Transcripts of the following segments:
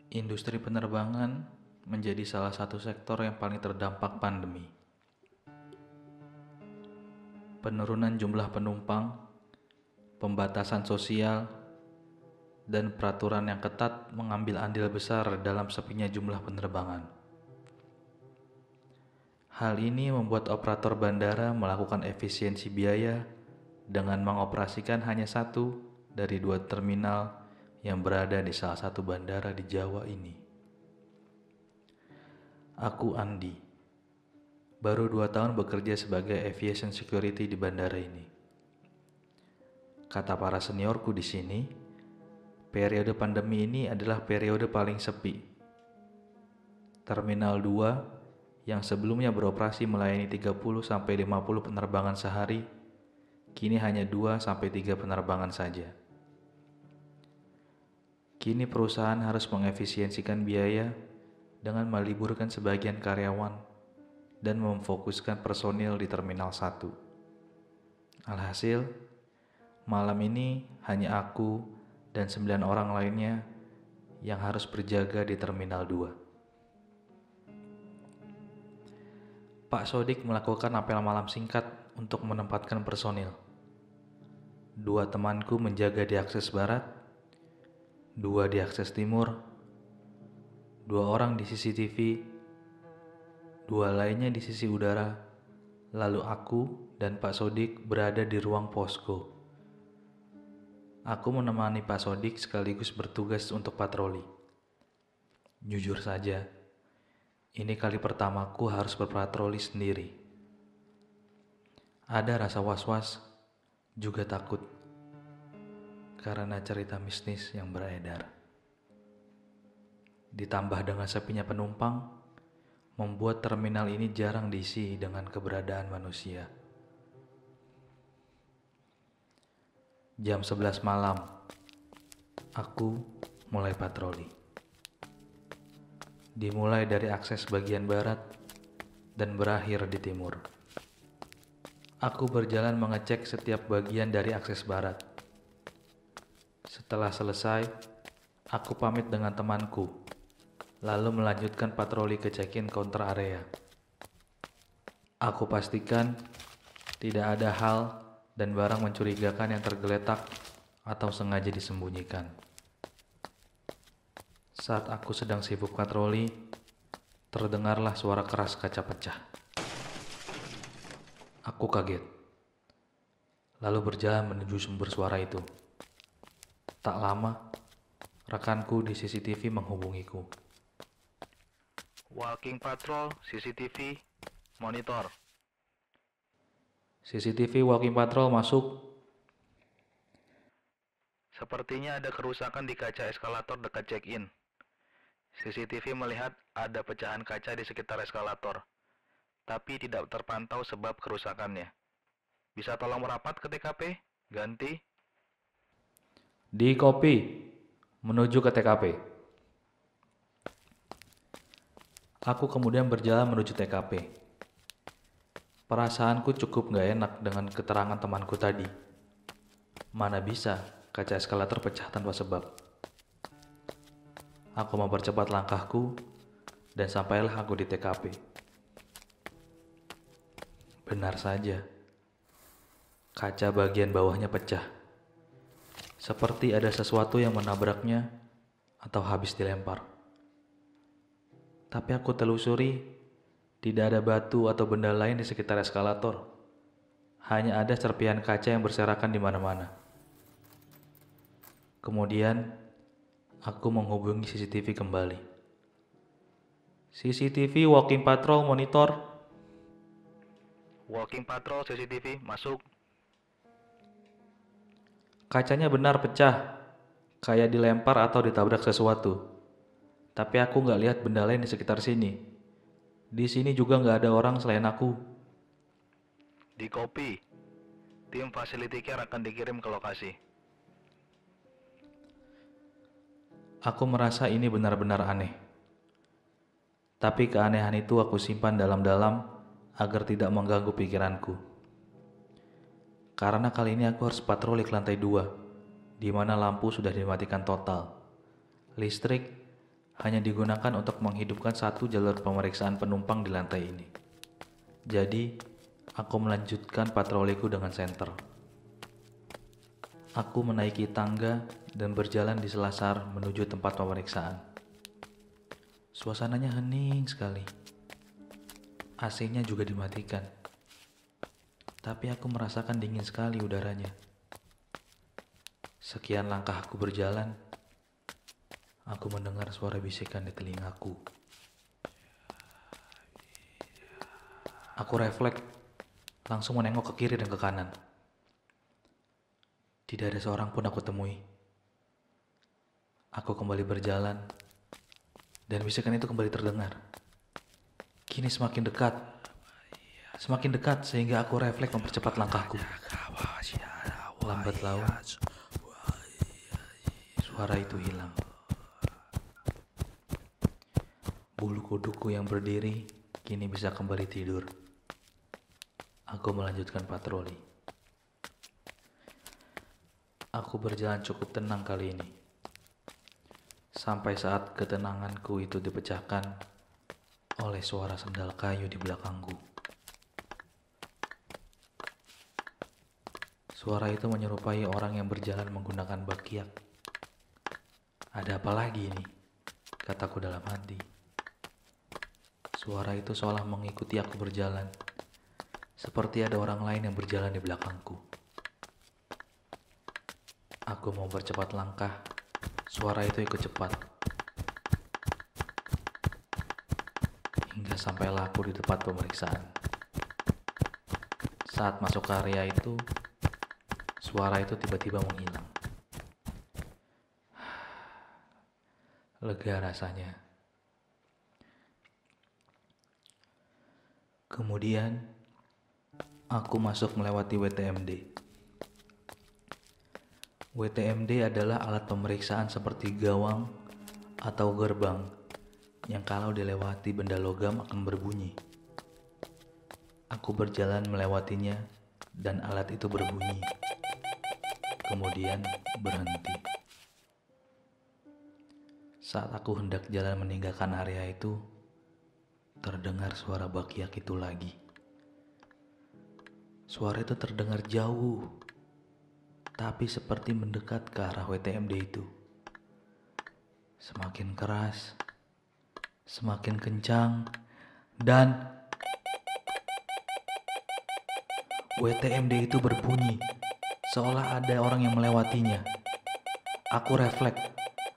Industri penerbangan menjadi salah satu sektor yang paling terdampak pandemi. Penurunan jumlah penumpang, pembatasan sosial, dan peraturan yang ketat mengambil andil besar dalam sepinya jumlah penerbangan. Hal ini membuat operator bandara melakukan efisiensi biaya dengan mengoperasikan hanya satu dari dua terminal yang berada di salah satu bandara di Jawa ini. Aku Andi, baru 2 tahun bekerja sebagai aviation security di bandara ini. Kata para seniorku di sini, periode pandemi ini adalah periode paling sepi. Terminal 2 yang sebelumnya beroperasi melayani 30-50 penerbangan sehari, kini hanya 2-3 penerbangan saja. Kini perusahaan harus mengefisiensikan biaya dengan meliburkan sebagian karyawan dan memfokuskan personil di Terminal 1. Alhasil, malam ini hanya aku dan 9 orang lainnya yang harus berjaga di Terminal 2. Pak Sodik melakukan apel malam singkat untuk menempatkan personil. 2 temanku menjaga di akses barat, 2 di akses timur, 2 orang di CCTV, 2 lainnya di sisi udara, lalu aku dan Pak Sodik berada di ruang posko. Aku menemani Pak Sodik sekaligus bertugas untuk patroli. Jujur saja, ini kali pertamaku harus berpatroli sendiri. Ada rasa was-was, juga takut, karena cerita mistis yang beredar. Ditambah dengan sepinya penumpang, membuat terminal ini jarang diisi dengan keberadaan manusia. Jam 11 malam, aku mulai patroli. Dimulai dari akses bagian barat dan berakhir di timur. Aku berjalan mengecek setiap bagian dari akses barat. Setelah selesai, aku pamit dengan temanku, lalu melanjutkan patroli ke check-in counter area. Aku pastikan tidak ada hal dan barang mencurigakan yang tergeletak atau sengaja disembunyikan. Saat aku sedang sibuk patroli, terdengarlah suara keras kaca pecah. Aku kaget, lalu berjalan menuju sumber suara itu. Tak lama, rekanku di CCTV menghubungiku. Walking patrol, CCTV, monitor. CCTV walking patrol masuk. Sepertinya ada kerusakan di kaca eskalator dekat check-in. CCTV melihat ada pecahan kaca di sekitar eskalator, tapi tidak terpantau sebab kerusakannya. Bisa tolong merapat ke TKP? Ganti. Di copy, menuju ke TKP. Aku kemudian berjalan menuju TKP. Perasaanku cukup gak enak dengan keterangan temanku tadi. Mana bisa kaca eskalator pecah tanpa sebab. Aku mempercepat langkahku dan sampailah aku di TKP. Benar saja, kaca bagian bawahnya pecah. Seperti ada sesuatu yang menabraknya atau habis dilempar. Tapi aku telusuri, tidak ada batu atau benda lain di sekitar eskalator. Hanya ada serpihan kaca yang berserakan di mana-mana. Kemudian, aku menghubungi CCTV kembali. CCTV walking patrol monitor. Walking patrol, CCTV, masuk. Kacanya benar pecah, kayak dilempar atau ditabrak sesuatu. Tapi aku nggak lihat benda lain di sekitar sini. Di sini juga nggak ada orang selain aku. Di copy. Tim facility care akan dikirim ke lokasi. Aku merasa ini benar-benar aneh. Tapi keanehan itu aku simpan dalam-dalam agar tidak mengganggu pikiranku. Karena kali ini aku harus patroli ke lantai 2, di mana lampu sudah dimatikan total. Listrik hanya digunakan untuk menghidupkan satu jalur pemeriksaan penumpang di lantai ini. Jadi, aku melanjutkan patroliku dengan senter. Aku menaiki tangga dan berjalan di selasar menuju tempat pemeriksaan. Suasananya hening sekali. AC-nya juga dimatikan. Tapi aku merasakan dingin sekali udaranya. Sekian langkah aku berjalan, aku mendengar suara bisikan di telingaku. Aku refleks, langsung menengok ke kiri dan ke kanan. Tidak ada seorang pun aku temui. Aku kembali berjalan, dan bisikan itu kembali terdengar. Kini semakin dekat sehingga aku refleks mempercepat langkahku. Lambat laun, suara itu hilang. Bulu kuduku yang berdiri kini bisa kembali tidur. Aku melanjutkan patroli. Aku berjalan cukup tenang kali ini. Sampai saat ketenanganku itu dipecahkan oleh suara sendal kayu di belakangku. Suara itu menyerupai orang yang berjalan menggunakan bakyak. Ada apa lagi ini? Kataku dalam hati. Suara itu seolah mengikuti aku berjalan, seperti ada orang lain yang berjalan di belakangku. Aku mau bercepat langkah, suara itu ikut cepat. Hingga sampailah aku di tempat pemeriksaan. Saat masuk ke area itu, suara itu tiba-tiba menghilang. Lega rasanya. Kemudian, aku masuk melewati WTMD. WTMD adalah alat pemeriksaan seperti gawang atau gerbang yang kalau dilewati benda logam akan berbunyi. Aku berjalan melewatinya dan alat itu berbunyi. Kemudian berhenti. Saat aku hendak jalan meninggalkan area itu, terdengar suara bakyak itu lagi. Suara itu terdengar jauh, tapi seperti mendekat ke arah WTMD itu. Semakin keras, semakin kencang, dan WTMD itu berbunyi seolah ada orang yang melewatinya. Aku refleks,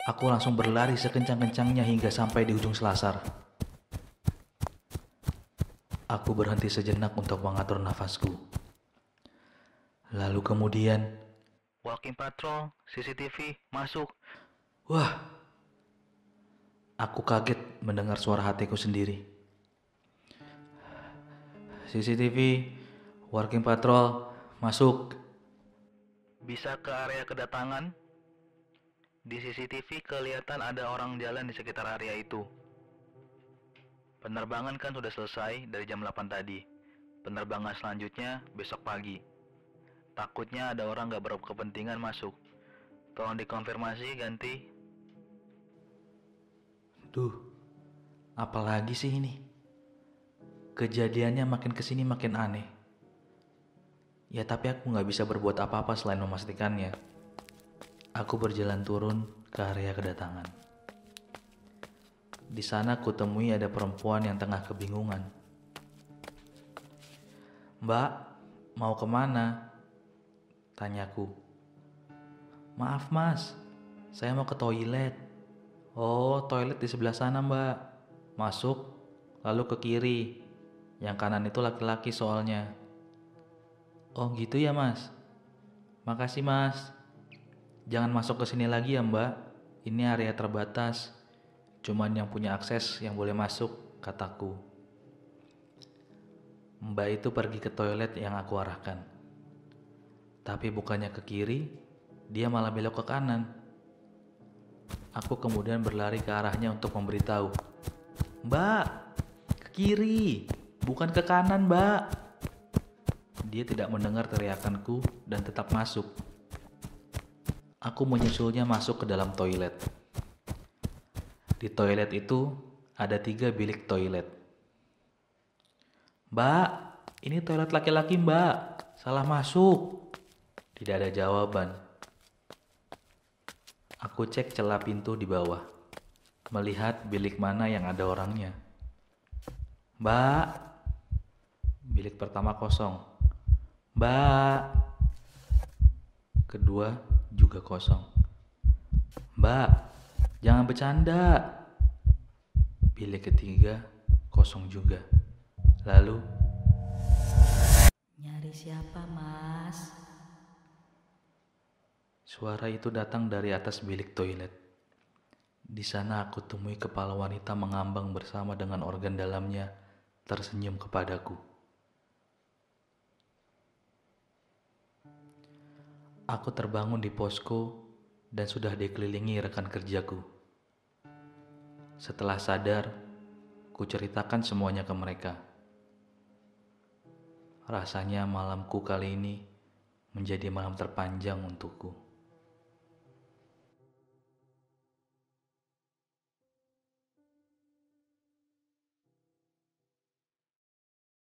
aku langsung berlari sekencang-kencangnya hingga sampai di ujung selasar. Aku berhenti sejenak untuk mengatur nafasku. Lalu kemudian, Walking patrol, CCTV, masuk. wah, aku kaget mendengar suara hatiku sendiri. CCTV, working patrol, masuk. Bisa ke area kedatangan. Di CCTV kelihatan ada orang jalan di sekitar area itu. Penerbangan kan sudah selesai dari jam 8 tadi. Penerbangan selanjutnya besok pagi. Takutnya ada orang gak berkepentingan masuk. Tolong dikonfirmasi ganti. Duh, apalagi sih ini? Kejadiannya makin kesini makin aneh. Ya tapi aku gak bisa berbuat apa-apa selain memastikannya. Aku berjalan turun ke area kedatangan. Di sana kutemui ada perempuan yang tengah kebingungan. Mbak, mau kemana? Tanyaku. Maaf mas, saya mau ke toilet. Oh, toilet di sebelah sana mbak. Masuk, lalu ke kiri. Yang kanan itu laki-laki soalnya. Oh gitu ya mas. Makasih mas. Jangan masuk ke sini lagi ya mbak. Ini area terbatas. Cuman yang punya akses yang boleh masuk, kataku. Mbak itu pergi ke toilet yang aku arahkan. Tapi bukannya ke kiri, dia malah belok ke kanan. Aku kemudian berlari ke arahnya untuk memberitahu. Mbak, ke kiri, bukan ke kanan mbak. Dia tidak mendengar teriakanku dan tetap masuk. Aku menyusulnya masuk ke dalam toilet. Di toilet itu ada 3 bilik toilet. Mbak, ini toilet laki-laki mbak, salah masuk. Tidak ada jawaban. Aku cek celah pintu di bawah, melihat bilik mana yang ada orangnya. Mbak, bilik pertama kosong. Mbak, kedua juga kosong. Mbak, jangan bercanda. Bilik ketiga kosong juga. Lalu, Nyari siapa, Mas? suara itu datang dari atas bilik toilet. Di sana aku temui kepala wanita mengambang bersama dengan organ dalamnya tersenyum kepadaku. Aku terbangun di posko dan sudah dikelilingi rekan kerjaku. Setelah sadar, ku ceritakan semuanya ke mereka. Rasanya malamku kali ini menjadi malam terpanjang untukku.